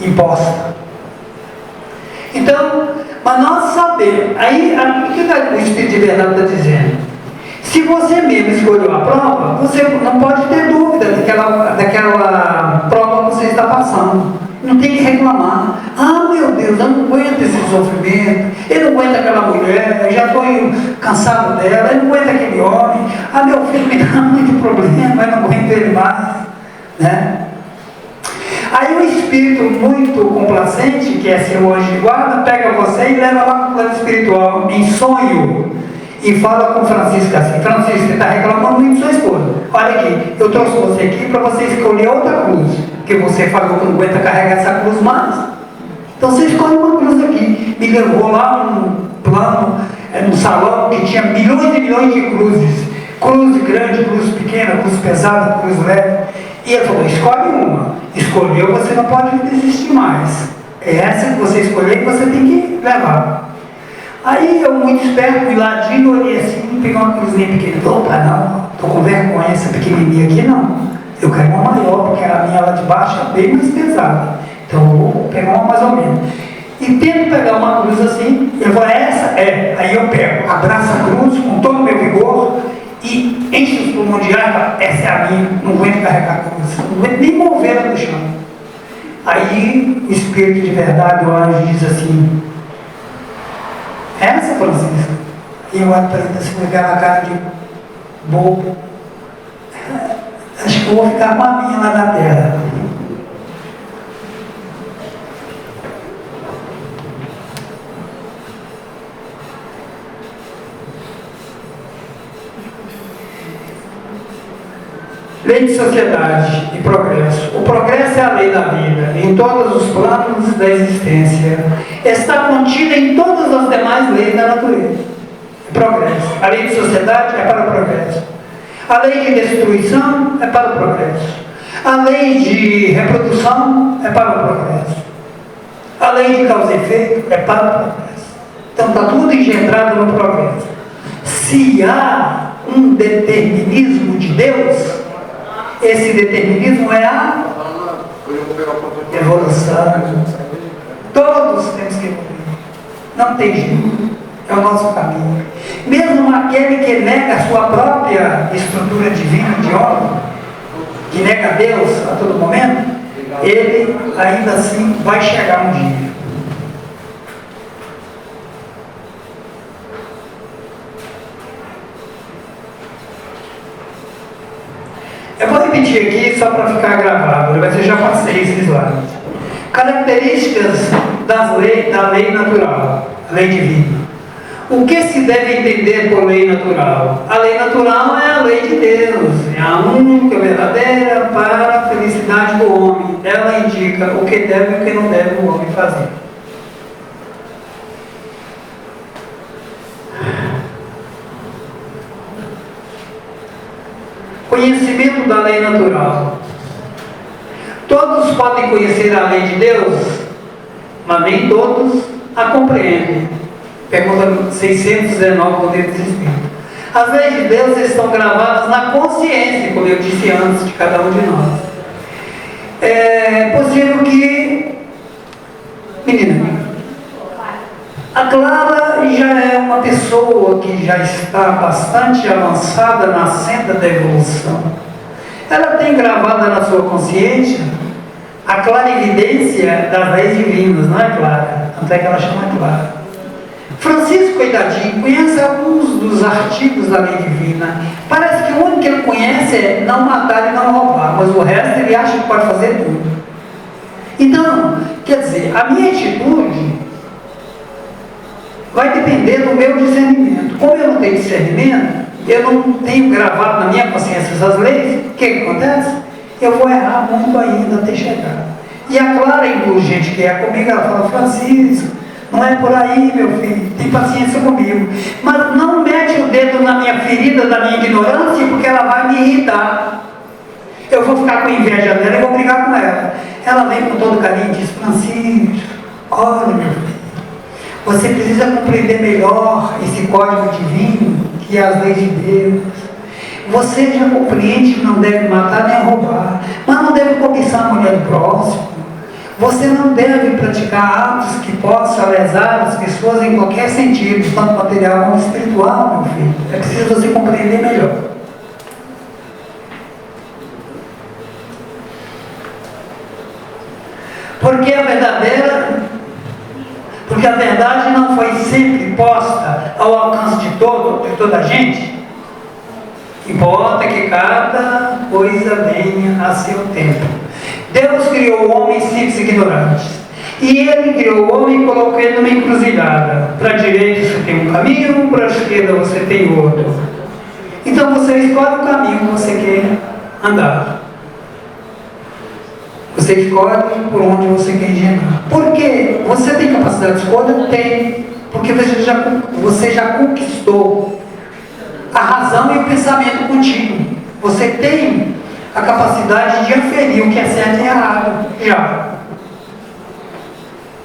imposta. Então, mas nós sabemos, aí o que o Espírito de Verdade está dizendo? Se você mesmo escolheu a prova, você não pode ter dúvida daquela prova que você está passando. Não tem que reclamar. Ah, meu Deus, eu não aguento aguenta esse sofrimento, ele não aguenta aquela mulher, eu já estou cansado dela, ele não aguenta aquele homem, meu filho me dá muito problema, eu não aguento ele mais, né? Aí o espírito muito complacente, que é seu anjo de guarda, pega você e leva lá para o plano espiritual, em sonho, e fala com Francisco assim: Francisco, você está reclamando muito de sua esposa, olha aqui, eu trouxe você aqui para você escolher outra cruz, porque você falou que não aguenta carregar essa cruz mais, então você escolhe uma cruz aqui. Me levou lá num plano, num salão que tinha milhões e milhões de cruzes, cruz grande, cruz pequena, cruz pesada, cruz leve, e ele falou: escolhe uma, escolheu, você não pode desistir mais, é essa que você escolher que você tem que levar. Aí eu, muito esperto, fui ladinho, olhei assim, peguei uma cruzinha pequena. Opa, não, estou com vergonha, essa pequenininha aqui não. Eu quero uma maior, porque a minha lá de baixo é bem mais pesada. Então eu vou pegar uma mais ou menos. E tento pegar uma cruz assim, e eu vou, essa é. Aí eu pego, abraço a cruz com todo o meu vigor e encho os pulmões de ar, essa é a minha, não aguento carregar a cruz, não aguento nem mover ela do chão. Aí o Espírito de verdade, o anjo, diz assim: essa, Francisco? E eu olho para ele assim, com aquela cara de bobo. Acho que eu vou ficar com a minha lá na terra. Lei de sociedade e progresso. O progresso é a lei da vida, em todos os planos da existência. Está contida em todas as demais leis da natureza. Progresso. A lei de sociedade é para o progresso. A lei de destruição é para o progresso. A lei de reprodução é para o progresso. A lei de causa e efeito é para o progresso. Então está tudo engendrado no progresso. Se há um determinismo de Deus, esse determinismo é a evolução. Todos temos que evoluir. Não tem jeito. É o nosso caminho. Mesmo aquele que nega a sua própria estrutura divina de homem, que nega Deus a todo momento, ele ainda assim vai chegar um dia. Eu vou repetir aqui só para ficar gravado, mas eu já passei esses slides. Características da lei natural, a lei divina. O que se deve entender por lei natural? A lei natural é a lei de Deus, é a única verdadeira para a felicidade do homem. Ela indica o que deve e o que não deve o homem fazer. Conhecimento da lei natural. Todos podem conhecer a lei de Deus, mas nem todos a compreendem. Pergunta 619 do Livro dos Espíritos. As leis de Deus estão gravadas na consciência, como eu disse antes, de cada um de nós. É possível que... Menina, a Clara já é uma pessoa que já está bastante avançada na senda da evolução. Ela tem gravada na sua consciência a clarividência das leis divinas, não é Clara? Tanto é que ela chama Clara. Francisco, coitadinho, conhece alguns dos artigos da lei divina. Parece que o único que ele conhece é não matar e não roubar, mas o resto ele acha que pode fazer tudo. Então, quer dizer, a minha atitude vai depender do meu discernimento. Como eu não tenho discernimento, eu não tenho gravado na minha consciência essas leis, o que acontece? Eu vou errar muito ainda até chegar. E a Clara, indulgente que é comigo, ela fala: Francisco, não é por aí, meu filho, tem paciência comigo, mas não mete o dedo na minha ferida da minha ignorância, porque ela vai me irritar. Eu vou ficar com inveja dela e vou brigar com ela. Ela vem com todo carinho e diz: Francisco, olha, meu filho, você precisa compreender melhor esse código divino, que é as leis de Deus. Você já compreende que não deve matar nem roubar, mas não deve cobiçar a mulher do próximo. Você não deve praticar atos que possam lesar as pessoas em qualquer sentido, tanto material como espiritual, meu filho. É preciso você compreender melhor. Porque a a verdade não foi sempre posta ao alcance de toda a gente, importa que cada coisa venha a seu tempo. Deus criou homens simples e ignorantes. E Ele criou o homem e colocou ele numa encruzilhada. Para a direita você tem um caminho, para a esquerda você tem outro. Então você escolhe o caminho que você quer andar. Você escolhe por onde você quer engendrar. Por quê? Você tem capacidade de escolha? Tem. Porque você já conquistou a razão e o pensamento contigo. Você tem a capacidade de aferir o que é certo e errado. Já.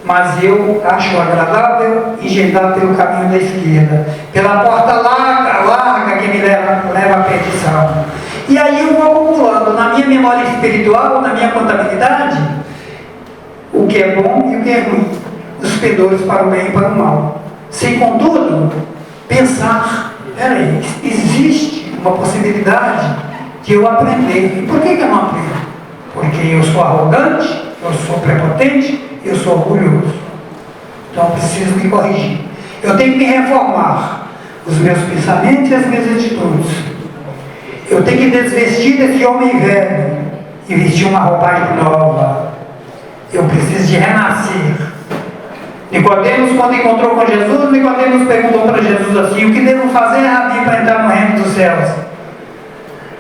Mas eu acho agradável engendrar pelo caminho da esquerda, pela porta larga que me leva à perdição. E aí eu vou acumulando na minha memória espiritual, na minha contabilidade, o que é bom e o que é ruim, os pendores para o bem e para o mal. Sem, contudo, pensar, peraí, existe uma possibilidade de eu aprender. E por que eu não aprendo? Porque eu sou arrogante, eu sou prepotente, eu sou orgulhoso. Então eu preciso me corrigir. Eu tenho que me reformar os meus pensamentos e as minhas atitudes. Eu tenho que desvestir desse homem velho e vestir uma roupagem nova. Eu preciso de renascer. Nicodemos, quando encontrou com Jesus, Nicodemos perguntou para Jesus assim: o que devo fazer, Rabi, para entrar no reino dos céus?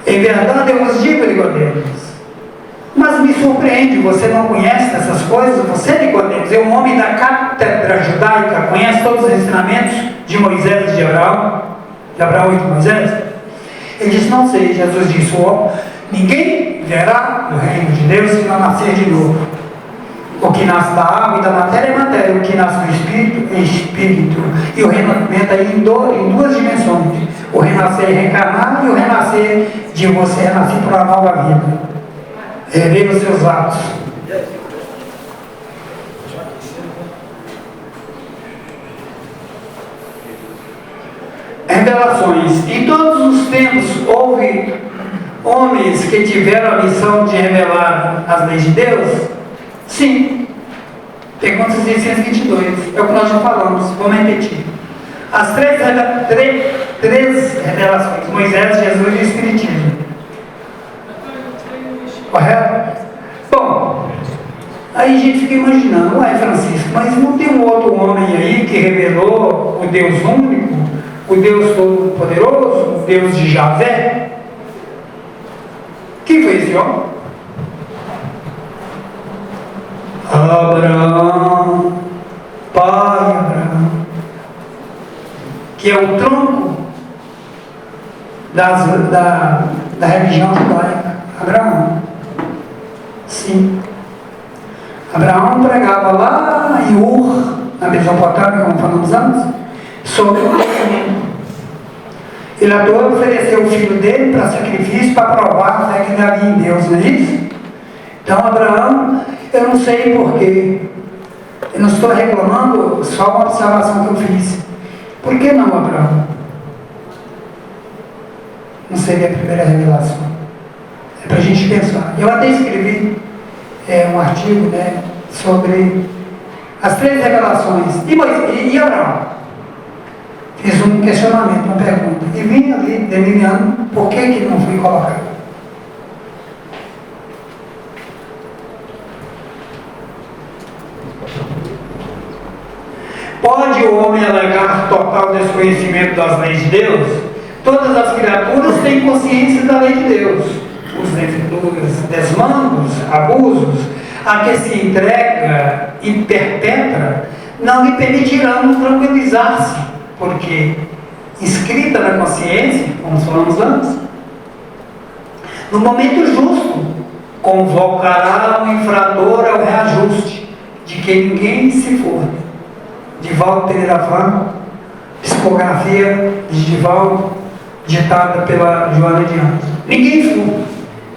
Em verdade eu vos digo, Nicodemos. Mas me surpreende, você não conhece essas coisas? Você, Nicodemos, é um homem da cátedra judaica, conhece todos os ensinamentos de Moisés e de Abraão e de Moisés? Ele disse: não sei. Jesus disse: ninguém verá o reino de Deus se não nascer de novo. O que nasce da água e da matéria é matéria, o que nasce do espírito é espírito. E o renascimento aí em duas dimensões: o renascer reencarnar e o renascer de você renascer para uma nova vida. Rever os seus atos. Revelações. Em todos os tempos houve homens que tiveram a missão de revelar as leis de Deus? Sim. Pergunta 622. É o que nós já falamos. Vamos repetir. As três revelações: Moisés, Jesus e o Espiritismo. Correto? Bom, aí a gente fica imaginando: uai, Francisco, mas não tem um outro homem aí que revelou o Deus único, o Deus todo-poderoso, o Deus de Javé? Quem foi esse homem? Abraão, pai Abraão, que é o tronco da religião judaica. Abraão. Sim. Abraão pregava lá em Ur, na Mesopotâmia, como falamos antes, sobre o casamento. Ele adorou oferecer o filho dele para sacrifício, para provar a fé que ele havia em Deus, não é isso? Então Abraão, eu não sei porquê, eu não estou reclamando, só uma observação que eu fiz. Por que não Abraão? Não seria a primeira revelação. É para a gente pensar. Eu até escrevi um artigo, né, sobre as três revelações. E Abraão? Fiz um questionamento, uma pergunta. E vim ali delineando por que não fui colocado. Pode o homem alegar total desconhecimento das leis de Deus? Todas as criaturas têm consciência da lei de Deus. Os desmandos, abusos, a que se entrega e perpetra, não lhe permitirão tranquilizar-se, porque escrita na consciência, como falamos antes, no momento justo, convocará o infrator ao reajuste, de que ninguém se for. Divaldo Pereira Franco, psicografia de Divaldo, ditada pela Joana de Anjos. Ninguém furta.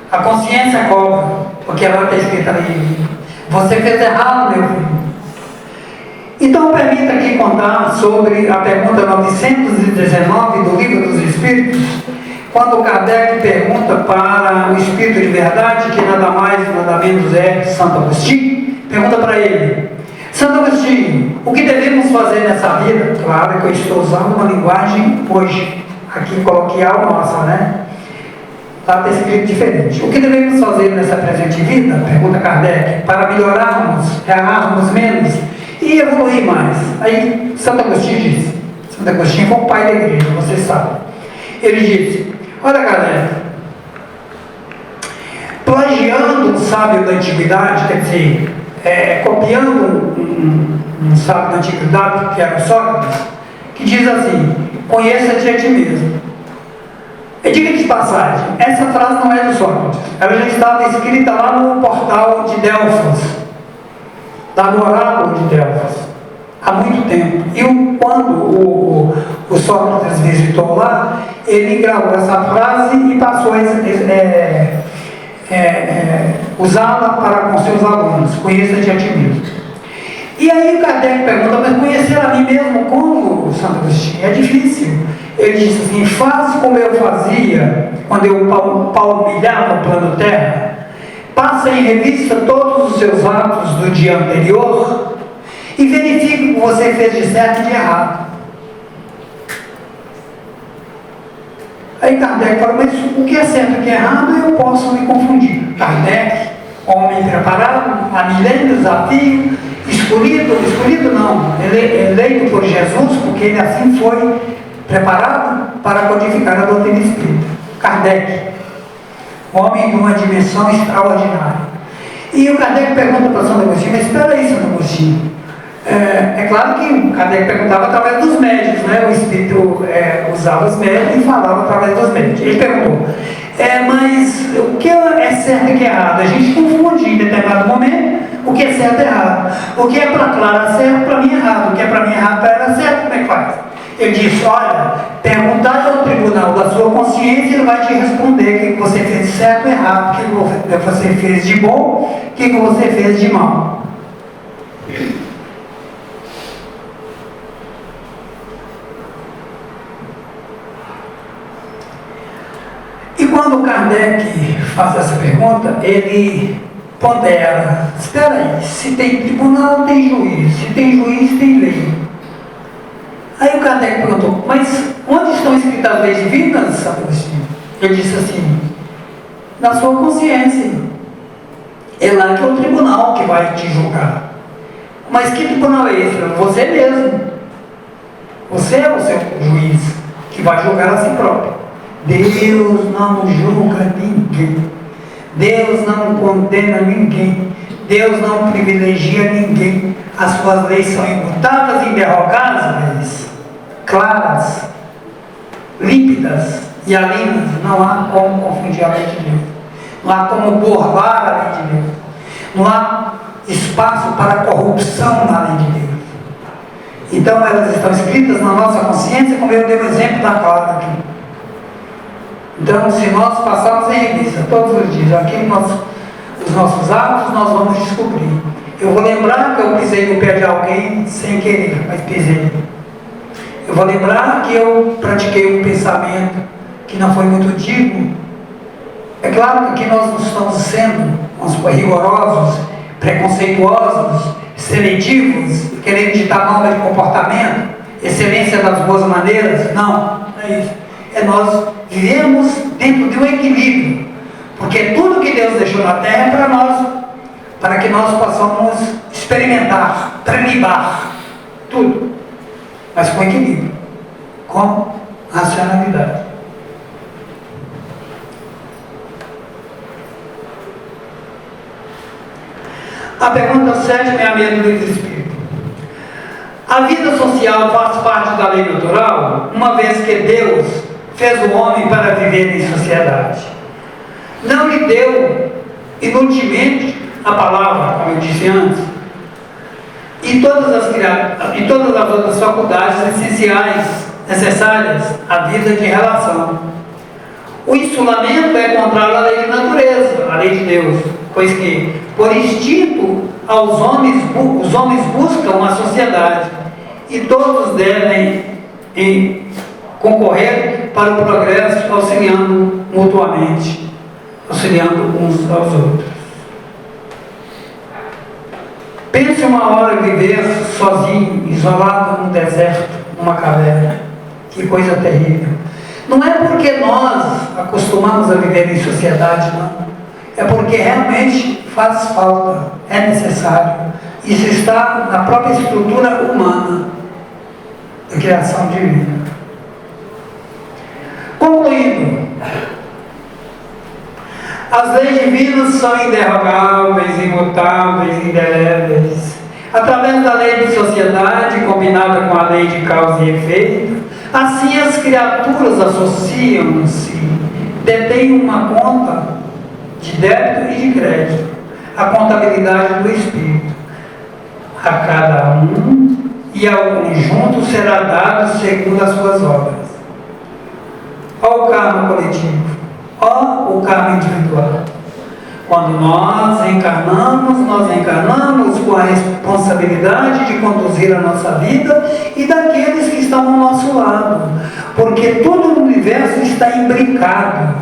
A consciência cobra, porque ela está escrita ali: você fez errado, meu filho. Então permita aqui contar sobre a pergunta 919 do Livro dos Espíritos, quando Kardec pergunta para o Espírito de Verdade, que nada mais, nada menos é Santo Agostinho, pergunta para ele: Santo Agostinho, o que devemos fazer nessa vida? Claro que eu estou usando uma linguagem hoje, aqui coloquial nossa, né? Está escrito diferente. O que devemos fazer nessa presente vida? Pergunta Kardec, para melhorarmos, errarmos menos e evoluir mais. Aí Santo Agostinho disse, Santo Agostinho foi o pai da igreja, você sabe. Ele disse, olha Kardec, plagiando um sábio da antiguidade, quer dizer, copiando um sábio da antiguidade, que era Sócrates, que diz assim, conheça-te a ti mesmo. E diga de passagem, essa frase não é do Sócrates, ela já estava escrita lá no portal de Delfos, lá no oráculo de Delfos, há muito tempo. E quando o Sócrates visitou lá, ele gravou essa frase e passou a usá-la para com seus alunos, conheça-te a ti mesmo. E aí o Kardec pergunta, mas conhecer a mim mesmo como, Santo Agostinho? É difícil. Ele disse assim, faz como eu fazia quando eu palmilhava o plano terra, passa em revista todos os seus atos do dia anterior e verifique o que você fez de certo e de errado. Aí Kardec falou, mas o que é certo e o que é errado eu posso me confundir. Kardec, homem preparado, há milênios a fio, escolhido não, eleito por Jesus, porque ele assim foi preparado para codificar a doutrina espírita. Kardec, homem de uma dimensão extraordinária. E o Kardec pergunta para Santo Agostinho, mas espera aí, Santo Agostinho. É claro que o Kardec perguntava através dos médios, né? O Espírito usava os médios e falava através dos médios. Ele perguntou, mas o que é certo e o que é errado? A gente confunde em determinado momento o que é certo e errado. O que é para Clara certo, para mim errado. O que é para mim errado, para ela certo, como é que faz? Ele disse, olha, perguntar ao tribunal da sua consciência, ele vai te responder o que você fez de certo e errado, o que você fez de bom, o que você fez de mal. E quando Kardec faz essa pergunta, ele pondera, espera aí, se tem tribunal, tem juiz, se tem juiz, tem lei. Aí o Kardec perguntou, mas onde estão escritas as leis divinas, Santo Agostinho? Ele disse assim, na sua consciência. É lá que é o tribunal que vai te julgar. Mas que tribunal é esse? Você mesmo. Você é o seu juiz que vai julgar a si próprio. Deus não julga ninguém. Deus não condena ninguém. Deus não privilegia ninguém. As suas leis são imutáveis e inderrogáveis, claras, límpidas e alinas. Não há como confundir a lei de Deus. Não há como burlar a lei de Deus. Não há espaço para corrupção na lei de Deus. Então elas estão escritas na nossa consciência, como eu dei o exemplo da Clara aqui. Então, se nós passarmos em revista todos os dias aqui os nossos atos, nós vamos descobrir. Eu vou lembrar que eu pisei no pé de alguém sem querer, mas pisei. Eu vou lembrar que eu pratiquei um pensamento que não foi muito digno. É claro que aqui nós não estamos sendo rigorosos, preconceituosos, seletivos, querendo ditar norma de comportamento, excelência das boas maneiras. Não é isso. Nós vivemos dentro de um equilíbrio, porque tudo que Deus deixou na terra é para nós, para que nós possamos experimentar, prelibar tudo, mas com equilíbrio, com racionalidade. A pergunta 7 é a mesma do livro Espírito. A vida social faz parte da lei natural, uma vez que Deus fez o homem para viver em sociedade. Não lhe deu inutilmente a palavra, como eu disse antes, e todas as outras faculdades essenciais, necessárias à vida de relação. O insulamento é contrário à lei de natureza, à lei de Deus, pois que, por instinto, os homens buscam a sociedade, e todos devem concorrer para o progresso, auxiliando mutuamente, auxiliando uns aos outros. Pense uma hora viver sozinho, isolado num deserto, numa caverna. Que coisa terrível. Não é porque nós acostumamos a viver em sociedade, não. É porque realmente faz falta, é necessário. Isso está na própria estrutura humana da criação divina. Concluindo, as leis divinas são inderrogáveis, imutáveis, indeléveis. Através da lei de sociedade, combinada com a lei de causa e efeito, assim as criaturas associam-se, detêm uma conta de débito e de crédito, a contabilidade do espírito. A cada um e ao conjunto será dado segundo as suas obras. Ó o karma coletivo, ó o karma individual. Quando nós encarnamos com a responsabilidade de conduzir a nossa vida e daqueles que estão ao nosso lado, porque todo o universo está imbricado,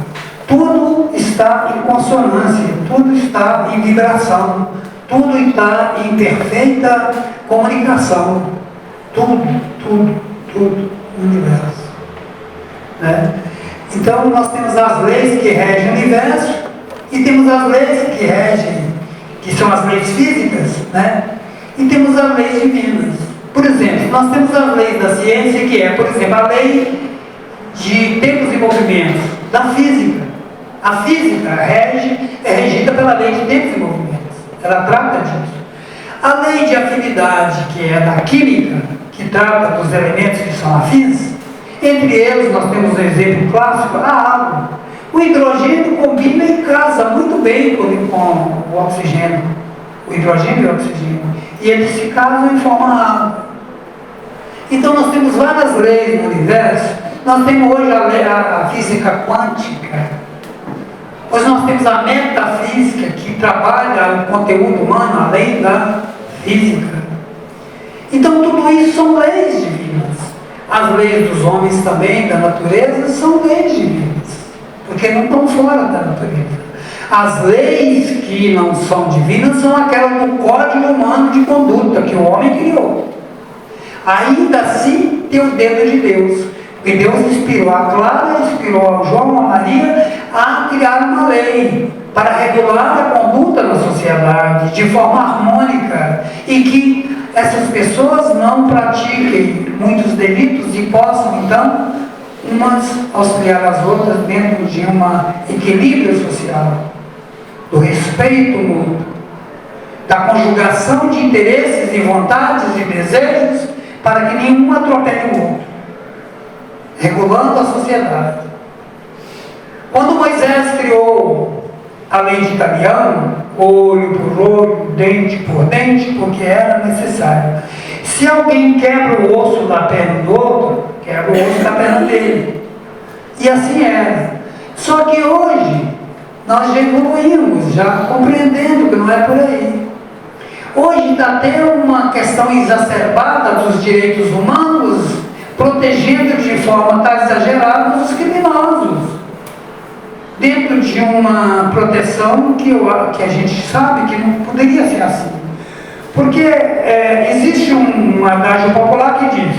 tudo está em consonância, tudo está em vibração, tudo está em perfeita comunicação, tudo no universo. Né? Então nós temos as leis que regem o universo e temos as leis que regem, que são as leis físicas, né? E temos as leis divinas. Por exemplo, nós temos as leis da ciência, que é, por exemplo, a lei de tempos e movimentos da física. A física é regida pela lei de tempos e movimentos. Ela trata disso. A lei de afinidade, que é da química, que trata dos elementos que são afins, entre eles nós temos um exemplo clássico, a água. O hidrogênio combina e casa muito bem com o oxigênio. O hidrogênio e o oxigênio. E eles se casam e formam a água. Então nós temos várias leis no universo. Nós temos hoje a física quântica. Hoje nós temos a metafísica, que trabalha o conteúdo humano além da física. Então tudo isso são leis divinas. As leis dos homens também, da natureza, são leis divinas, porque não estão fora da natureza. As leis que não são divinas são aquelas do código humano de conduta que o homem criou. Ainda assim tem o dedo de Deus, porque Deus inspirou a Clara, inspirou a João, a Maria a criar uma lei para regular a conduta na sociedade de forma harmônica e que essas pessoas não pratiquem muitos delitos e possam então umas auxiliar as outras dentro de um equilíbrio social, do respeito mútuo, da conjugação de interesses e vontades e desejos para que nenhum atropele o outro, regulando a sociedade. Quando Moisés criou a lei de Italião, olho por olho, dente por dente, porque era necessário. Se alguém quebra o osso da perna do outro, quebra o osso da perna dele. E assim era. Só que hoje, nós já evoluímos, já compreendendo que não é por aí. Hoje está até uma questão exacerbada dos direitos humanos, protegendo de forma tão exagerada os criminosos. Dentro de uma proteção que a gente sabe que não poderia ser assim. Porque existe um adágio popular que diz,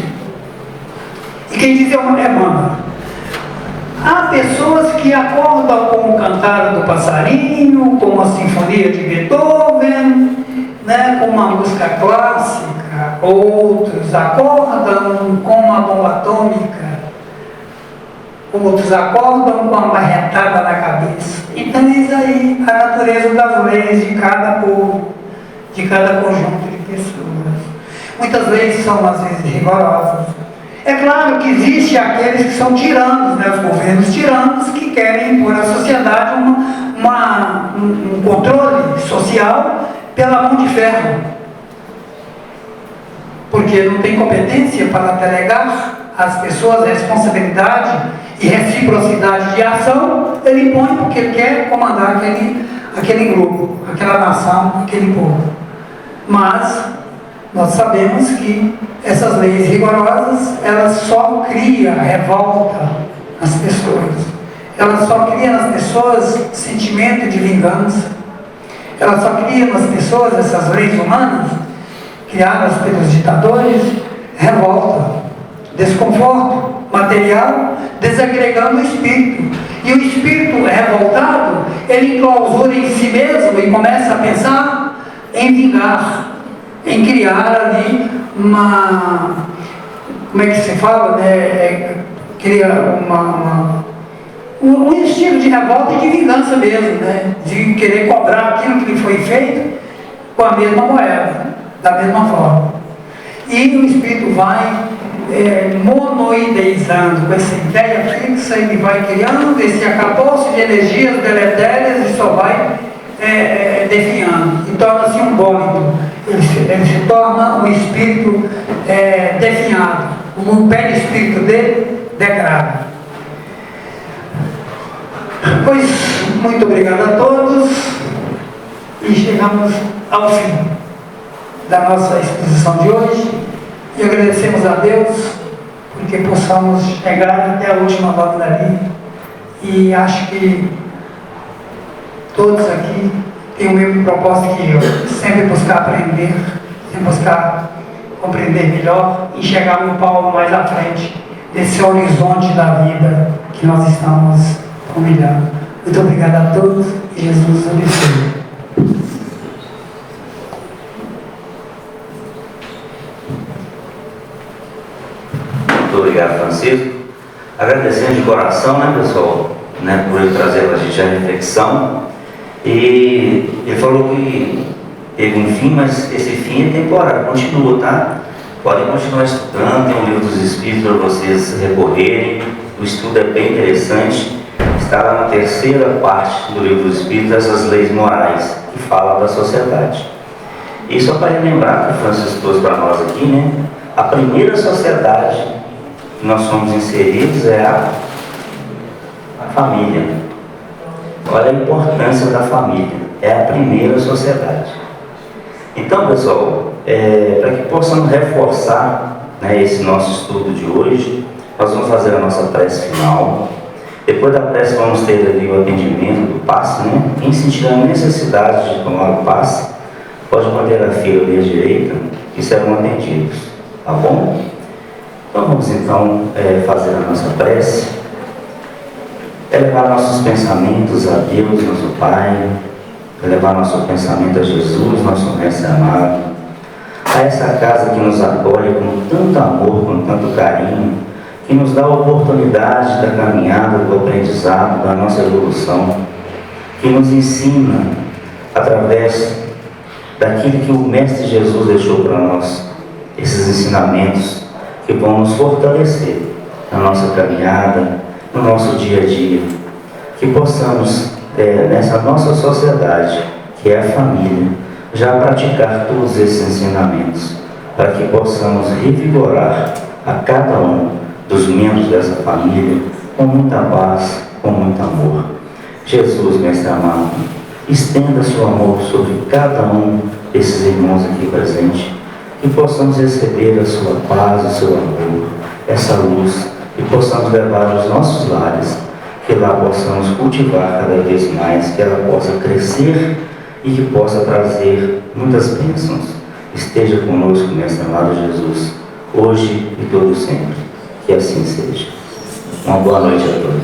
e quem diz é manda. Há pessoas que acordam com o cantar do passarinho, com uma sinfonia de Beethoven, né, com uma música clássica, outros acordam com uma bomba atômica, outros acordam com uma marretada na cabeça. Então eis aí a natureza das leis de cada povo, de cada conjunto de pessoas. Muitas leis são às vezes rigorosas. É claro que existe aqueles que são tiranos, né, os governos tiranos que querem impor à sociedade um controle social pela mão de ferro, porque não tem competência para delegar às pessoas a responsabilidade e reciprocidade de ação. Ele impõe porque ele quer comandar aquele grupo, aquela nação, aquele povo. Mas nós sabemos que essas leis rigorosas, elas só criam revolta nas pessoas. Elas só criam nas pessoas sentimento de vingança. Elas só criam nas pessoas, essas leis humanas, criadas pelos ditadores, revolta, desconforto material, desagregando o espírito. E o espírito revoltado, ele enclausura em si mesmo e começa a pensar em vingar, em criar ali uma... Como é que se fala? Cria um estilo de revolta e de vingança mesmo, né? De querer cobrar aquilo que lhe foi feito com a mesma moeda, da mesma forma. E o espírito vai monoideizando, com essa ideia fixa, ele vai criando esse acabouço de energias deletérias e só vai definhando. E torna-se um bólido. Ele se torna um espírito definhado. O perispírito dele degrada. Pois, muito obrigado a todos. E chegamos ao fim da nossa exposição de hoje. E agradecemos a Deus porque possamos chegar até a última lâmina ali. E acho que todos aqui têm o mesmo propósito que eu, sempre buscar aprender, sempre buscar compreender melhor e chegar um palmo mais à frente desse horizonte da vida que nós estamos convidando. Muito obrigado a todos e Jesus abençoe. Muito obrigado, Francisco. Agradecendo de coração, né, pessoal, né, por ele trazer para a gente a reflexão. E ele falou que teve um fim, mas esse fim é temporário, continua, tá? Podem continuar estudando, tem um livro dos Espíritos para vocês recorrerem. O estudo é bem interessante. Está lá na terceira parte do livro dos Espíritos, essas leis morais que falam da sociedade. E só para lembrar que o Francisco trouxe para nós aqui, né? A primeira sociedade que nós somos inseridos é a família. Olha a importância da família. É a primeira sociedade. Então, pessoal, para que possamos reforçar, né, esse nosso estudo de hoje, nós vamos fazer a nossa prece final. Depois da prece vamos ter ali o atendimento do passe, né? Quem sentir a necessidade de tomar o passe, pode manter a fila ali à direita e serão atendidos, tá bom? Então vamos então fazer a nossa prece, elevar nossos pensamentos a Deus, nosso Pai, elevar nosso pensamento a Jesus, nosso Mestre amado, a essa casa que nos acolhe com tanto amor, com tanto carinho, que nos dá a oportunidade da caminhada, do aprendizado, da nossa evolução, que nos ensina através daquilo que o Mestre Jesus deixou para nós, esses ensinamentos que vão nos fortalecer na nossa caminhada, no nosso dia a dia, que possamos, nessa nossa sociedade, que é a família, já praticar todos esses ensinamentos, para que possamos revigorar a cada um dos membros dessa família com muita paz, com muito amor. Jesus, Mestre amado, estenda seu amor sobre cada um desses irmãos aqui presentes, que possamos receber a sua paz, o seu amor, essa luz, e possamos levar aos nossos lares, que lá possamos cultivar cada vez mais, que ela possa crescer e que possa trazer muitas bênçãos. Esteja conosco, Mestre amado Jesus, hoje e todo sempre. Que assim seja. Uma boa noite a todos.